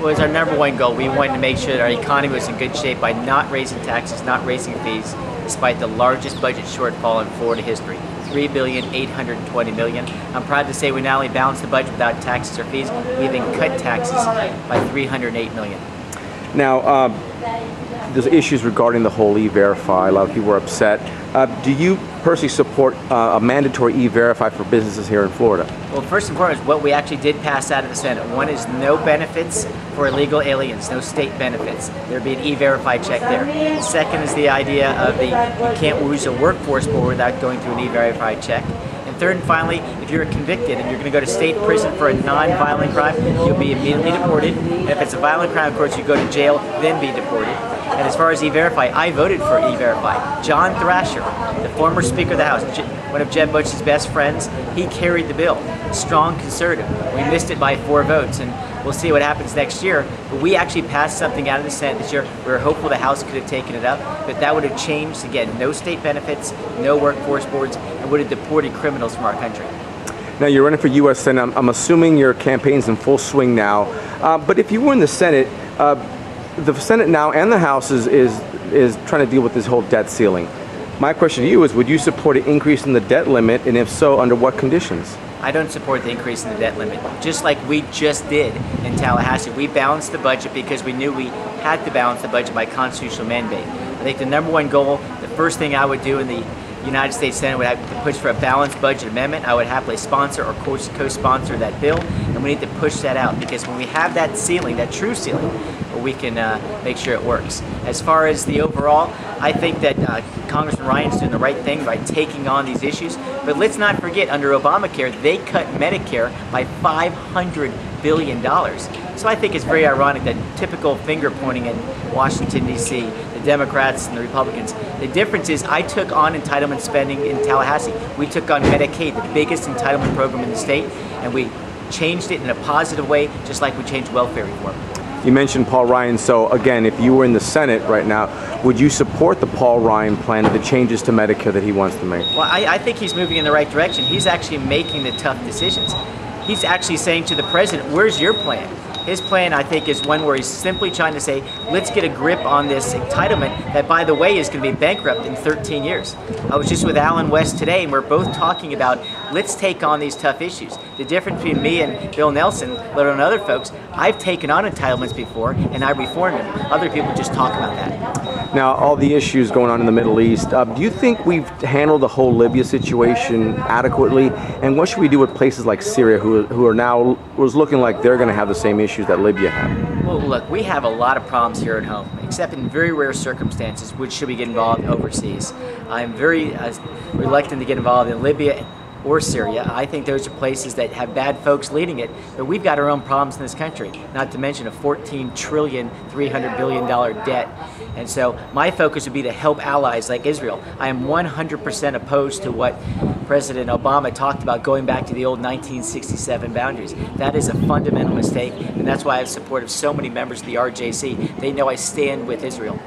was our number one goal. We wanted to make sure that our economy was in good shape by not raising taxes, not raising fees, despite the largest budget shortfall in Florida history, $3.820 billion. I'm proud to say we not only balanced the budget without taxes or fees, we even cut taxes by $308 million. Now, there's issues regarding the whole EVerify. A lot of people are upset. Do you personally support a mandatory EVerify for businesses here in Florida? Well, first and foremost, what we actually did pass out of the Senate. One is no benefits for illegal aliens, no state benefits. There'd be an EVerify check there. Second is the idea of you can't use a workforce board without going through an EVerify check. And third and finally, if you're convicted and you're going to go to state prison for a non-violent crime, you'll be immediately deported. And if it's a violent crime, of course, you go to jail, then be deported. And as far as EVerify, I voted for EVerify. John Thrasher, the former Speaker of the House, one of Jeb Bush's best friends, he carried the bill. Strong conservative. We missed it by 4 votes, and we'll see what happens next year. But we actually passed something out of the Senate this year. We were hopeful the House could have taken it up, but that would have changed, again, no state benefits, no workforce boards, and would have deported criminals from our country. Now, you're running for U.S. Senate. I'm assuming your campaign's in full swing now. But if you were in the Senate, the Senate now and the House is trying to deal with this whole debt ceiling. My question to you is, would you support an increase in the debt limit, and if so, under what conditions? I don't support the increase in the debt limit. Just like we just did in Tallahassee, we balanced the budget because we knew we had to balance the budget by constitutional mandate. I think the number one goal, the first thing I would do in the United States Senate would have to push for a balanced budget amendment. I would happily sponsor or co-sponsor that bill, and we need to push that out because when we have that ceiling, that true ceiling, we can make sure it works. As far as the overall, I think that Congressman Ryan's doing the right thing by taking on these issues, but let's not forget, under Obamacare, they cut Medicare by $500 billion. So I think it's very ironic that typical finger pointing in Washington, D.C., the Democrats and the Republicans. The difference is I took on entitlement spending in Tallahassee. We took on Medicaid, the biggest entitlement program in the state, and we changed it in a positive way, just like we changed welfare reform. You mentioned Paul Ryan, so again, if you were in the Senate right now, would you support the Paul Ryan plan and the changes to Medicare that he wants to make? Well, I think he's moving in the right direction. He's actually making the tough decisions. He's actually saying to the president, where's your plan? His plan, I think, is one where he's simply trying to say, let's get a grip on this entitlement that, by the way, is going to be bankrupt in 13 years. I was just with Alan West today, and we're both talking about, let's take on these tough issues. The difference between me and Bill Nelson, let alone other folks, I've taken on entitlements before, and I reformed them. Other people just talk about that. Now, all the issues going on in the Middle East, do you think we've handled the whole Libya situation adequately? And what should we do with places like Syria, who are now, was looking like they're going to have the same issues that Libya had? Well, look, we have a lot of problems here at home, except in very rare circumstances, which should we get involved overseas. I'm very reluctant to get involved in Libya or Syria. I think those are places that have bad folks leading it, but we've got our own problems in this country, not to mention a $14 trillion, $300 billion debt. And so my focus would be to help allies like Israel. I am 100% opposed to what President Obama talked about, going back to the old 1967 boundaries. That is a fundamental mistake, and that's why I have support of so many members of the RJC. They know I stand with Israel.